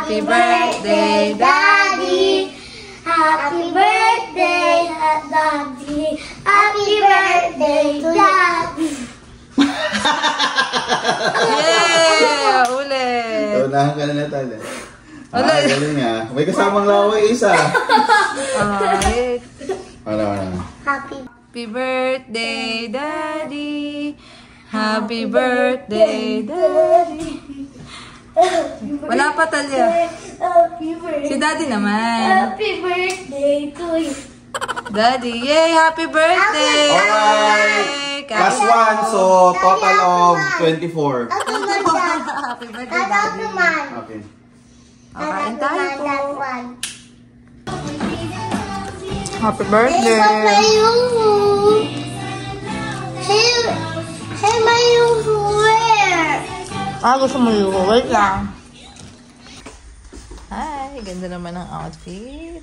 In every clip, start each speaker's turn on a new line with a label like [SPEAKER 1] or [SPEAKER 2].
[SPEAKER 1] Happy birthday, Daddy! Happy birthday, Daddy! Happy birthday, Daddy!
[SPEAKER 2] Yeah! Ulit!
[SPEAKER 3] Unahan ka na Natalia.
[SPEAKER 2] Ulit!
[SPEAKER 3] Galing nga. May kasamang laway isa.
[SPEAKER 2] Alright.
[SPEAKER 3] Ano.
[SPEAKER 2] Happy birthday, Daddy! Happy birthday, Daddy! Wala pa Talia. Si Daddy naman.
[SPEAKER 1] Happy birthday to you.
[SPEAKER 2] Daddy, yay! Happy birthday!
[SPEAKER 3] Alright! Plus 1, so total of 24.
[SPEAKER 2] Happy birthday, Daddy.
[SPEAKER 3] Okay.
[SPEAKER 2] Kain tayo po. Happy birthday!
[SPEAKER 1] Hey, Mayuko, where?
[SPEAKER 2] Gusto mo yung wait lang. Hi, ganda naman ang outfit.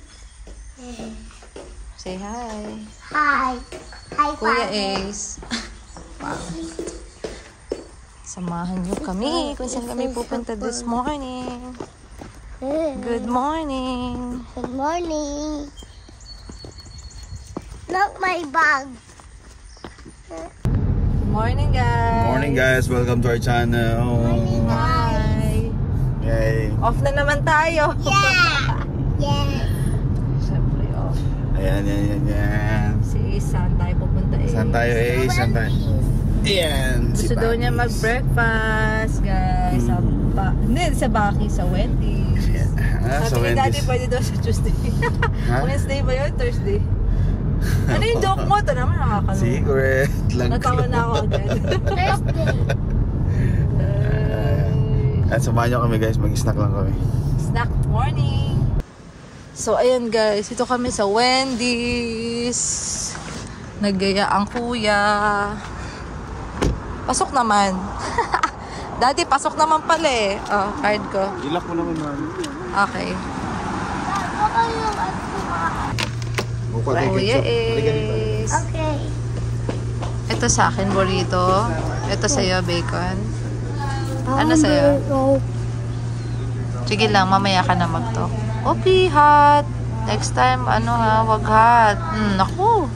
[SPEAKER 2] Say hi.
[SPEAKER 1] Hi. Hi,
[SPEAKER 2] Kuya
[SPEAKER 1] Father.
[SPEAKER 2] Ace. Wow. Samahan niyo kami kung saan kami pupunta this morning. Good morning.
[SPEAKER 1] Good morning. Look my bag.
[SPEAKER 2] Good morning, guys.
[SPEAKER 3] Morning guys, welcome to our channel.
[SPEAKER 2] Hi.
[SPEAKER 3] Yay.
[SPEAKER 2] Off na naman tayo.
[SPEAKER 1] Yeah. Yeah.
[SPEAKER 2] Siyempre off.
[SPEAKER 3] Ayan.
[SPEAKER 2] Si Ace, saan tayo pupunta Ace?
[SPEAKER 3] Saan tayo Saan tayo? Ayan.
[SPEAKER 2] Gusto daw niya mag-breakfast, guys. Sa Baki, sa Wendy's.
[SPEAKER 3] So
[SPEAKER 2] Sabi ni Daddy, pwede daw sa Tuesday. Wednesday ba yun? Thursday? Ano yung joke mo? Ito naman nakakalo.
[SPEAKER 3] Secret lang.
[SPEAKER 2] Natawa na ako agad.
[SPEAKER 3] At samahan nyo kami guys, mag-snack lang kami.
[SPEAKER 2] Snack morning. So, ayan guys. Ito kami sa Wendy's. Naggaya ang kuya. Pasok naman. Daddy, pasok naman pala eh. Oh, card ko.
[SPEAKER 3] Ilak mo naman mami.
[SPEAKER 2] Okay.
[SPEAKER 3] Kuya
[SPEAKER 2] is.
[SPEAKER 1] Okay.
[SPEAKER 2] Ito sa akin, burrito. Ito sa'yo, bacon. Ano sa'yo? Sige lang, mamaya ka na mag-talk. Okay, hot. Next time, wag hot. Naku.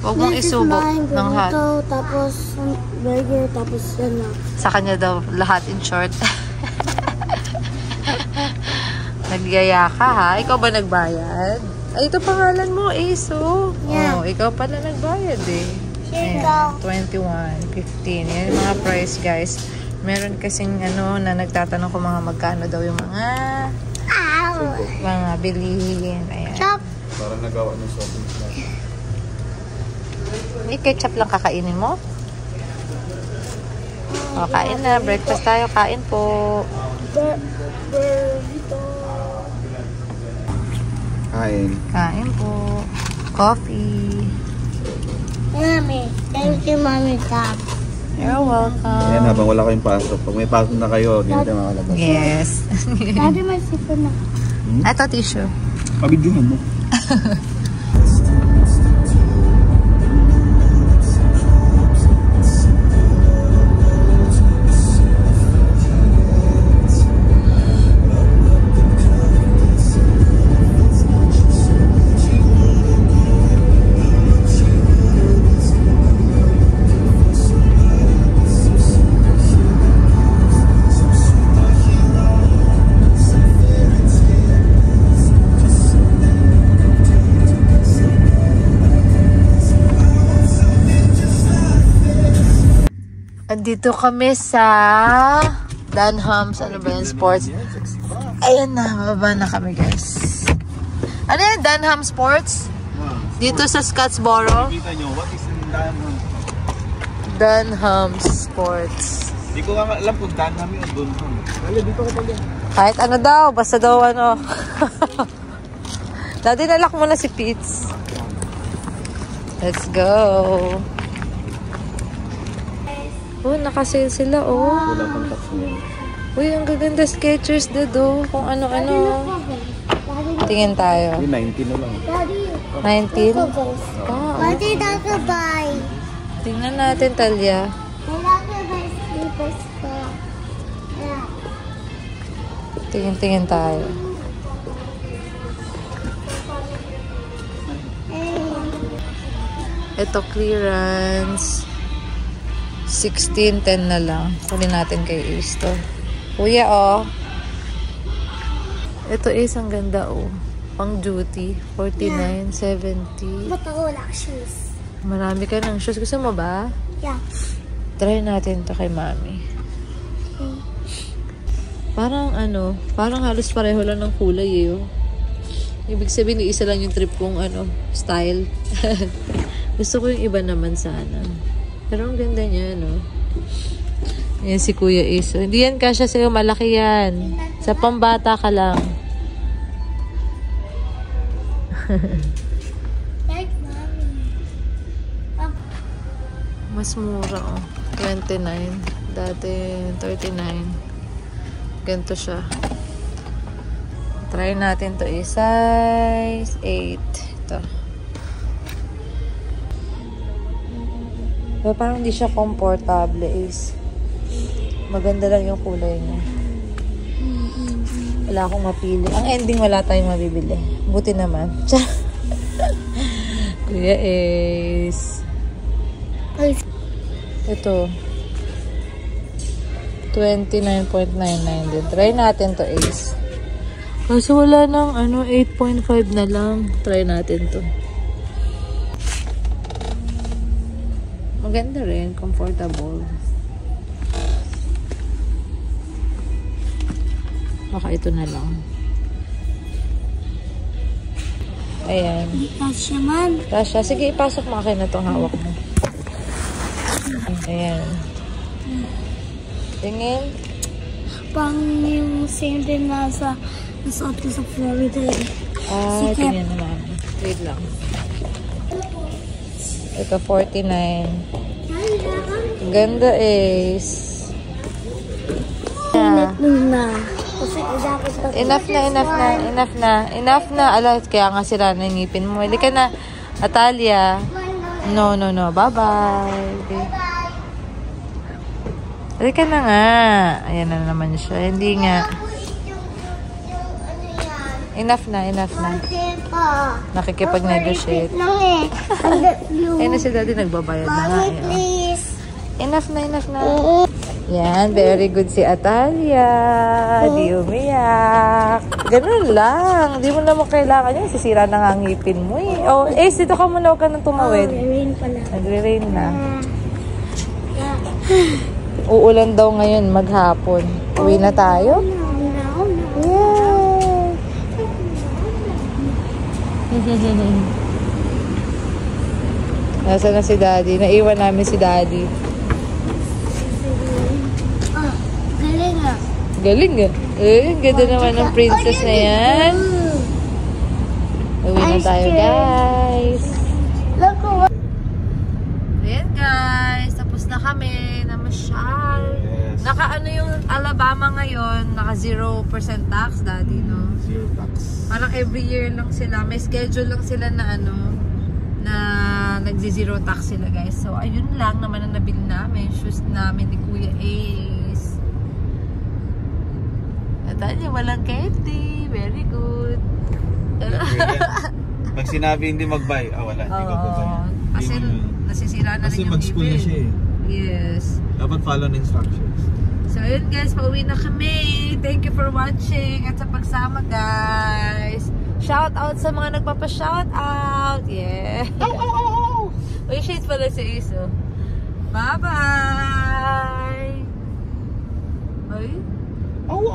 [SPEAKER 2] Huwag mong isubok ng hot.
[SPEAKER 1] Tapos burger, tapos yan na.
[SPEAKER 2] Sa kanya daw, lahat in short. Naggaya ka ha? Ikaw ba nagbayad? Ay, ito pangalan mo, Aso.
[SPEAKER 1] Yeah.
[SPEAKER 2] Oh, ikaw pala nagbayad eh.
[SPEAKER 1] Ikaw.
[SPEAKER 2] 21, 15. Yan yung mga price, guys. Meron kasing na nagtatanong kung mga magkano daw yung mga bilihin. Ayan.
[SPEAKER 1] Chop.
[SPEAKER 3] Parang nagawa ng shopping plan.
[SPEAKER 2] May ketchup lang kakainin mo? O, kain na. Breakfast tayo. Kain po.
[SPEAKER 1] Burrito.
[SPEAKER 3] Kain.
[SPEAKER 2] Kain po. Coffee.
[SPEAKER 1] Mommy. Thank you, Mommy. Chop.
[SPEAKER 2] You're welcome.
[SPEAKER 3] Ayan, habang wala kayong pasok. Pag may pasok na kayo, hindi natin makalabas.
[SPEAKER 2] Yes.
[SPEAKER 1] Daddy, may sipon na.
[SPEAKER 2] Ito, tissue.
[SPEAKER 3] Pabidyohan mo.
[SPEAKER 2] Dito kami sa Dunham's, Sports. Ayan na, mababa na kami guys. Ano yan, Dunham Sports? Dito sa Scottsboro.
[SPEAKER 3] Kita nyo, what is in Dunham?
[SPEAKER 2] Dunham Sports.
[SPEAKER 3] Hindi ko nga alam kung Dunham yun o Dunham. Dali, dito ko pala.
[SPEAKER 2] Kahit ano daw, basta daw Daddy, nalak mo na si Pete's. Let's go. Oh, nakasale sila, oh.
[SPEAKER 3] Wala pang tax niya.
[SPEAKER 2] Uy, ang gaganda Skechers na do. Kung ano-ano. Tingin tayo.
[SPEAKER 3] 19 na lang.
[SPEAKER 2] 19?
[SPEAKER 1] What did I buy?
[SPEAKER 2] Tingnan natin, Talia.
[SPEAKER 1] I love to buy slippers for. Yeah.
[SPEAKER 2] Tingin-tingin tayo. Ito clearance. 16.10 na lang. Kunin natin kay Ace to. Kuya, oh. Ito is ang ganda, oh. Pang duty. 49, 70.
[SPEAKER 1] But ako wala shoes.
[SPEAKER 2] Marami ka ng shoes. Gusto mo ba?
[SPEAKER 1] Yeah.
[SPEAKER 2] Try natin to kay Mami. Parang ano, parang halos pareho lang ng kulay eh. Oh. Ibig sabihin, isa lang yung trip kong ano, style. Gusto ko yung iba naman sana. Pero ang ganda niya, no? Yan si Kuya Ace. So, hindi yan kasya sa'yo, malaki yan. Sa pambata ka lang.
[SPEAKER 1] Like mommy.
[SPEAKER 2] Mas mura, oh. 29. Dati, 39. Ganito siya. Try natin to is size 8. Ito. Pero parang hindi siya comfortable is. Maganda lang yung kulay niya. Wala akong mapili. Ang ending wala tayong mabibili. Buti naman. Kuya Ace. Ito. 29.99 din. Try natin to, Ace. Kasi wala nang ano, 8.5 na lang. Try natin to. Maganda rin. Comfortable. Baka ito na lang. Ayan.
[SPEAKER 1] Kasya man.
[SPEAKER 2] Tasha, sige, ipasok mo akin na itong hawak mo. Ayan. Tingin.
[SPEAKER 1] Pang yung same din na sa nasuot ko sa Florida.
[SPEAKER 2] Ah,
[SPEAKER 1] Sige.
[SPEAKER 2] tingnan naman. Wait lang. Ito, 49. Ganda, Ace.
[SPEAKER 1] Init na. Kasi dapat ka.
[SPEAKER 2] Enough na. Ala, kaya nga sila na ngipin mo. Hindi ka na, Atalia. No. Bye-bye. Okay. Hindi ka na nga. Ayan na naman siya. Hindi nga. Enough na. Nakikipag-negotiate. Ayun na si Daddy, nagbabayad na nga.
[SPEAKER 1] Mommy, please.
[SPEAKER 2] Enough na. Yan, very good si Atalia. Di umiyak. Ganun lang. Di mo naman kailangan yun. Sisira na nga ang ngipin mo eh. Oh, Ace, dito ka muna. Huwag ka nang tumawid.
[SPEAKER 1] Rain pala.
[SPEAKER 2] Nagre-rain na. Uulan daw ngayon maghapon. Uwi na tayo? Yeah. Nasaan na si Daddy? Naiwan namin si Daddy.
[SPEAKER 1] Galing ah.
[SPEAKER 2] Galing ah. Ang ganda naman ng princess na yan. Uwi na tayo, guys.
[SPEAKER 1] Look,
[SPEAKER 2] Ayan, guys. Tapos na kami. Namasyal.
[SPEAKER 3] Yes.
[SPEAKER 2] Naka-ano yung Alabama ngayon? Naka 0% tax, Daddy, no?
[SPEAKER 3] Zero tax.
[SPEAKER 2] Parang every year lang sila. May schedule lang sila na ano, na nagzi-zero tax sila, guys. So, ayun lang naman ang nabili namin. Shoes namin ni Kuya Ace. At ayun, walang candy. Very good.
[SPEAKER 3] Pag sinabi hindi mag-buy, wala. Hindi ko buy.
[SPEAKER 2] Kasi nasisira na
[SPEAKER 3] Kasi
[SPEAKER 2] rin yung
[SPEAKER 3] mag-school na
[SPEAKER 2] bibig.
[SPEAKER 3] siya eh.
[SPEAKER 2] Yes.
[SPEAKER 3] Dapat follow the instructions.
[SPEAKER 2] So, ayun guys, pauwi na kami. Thank you for watching at sa pagsama, guys. Shout out sa mga nagpapa-shout out. Yeah. Uy, shades pala si Iso. Bye-bye. Ay.
[SPEAKER 3] Oh.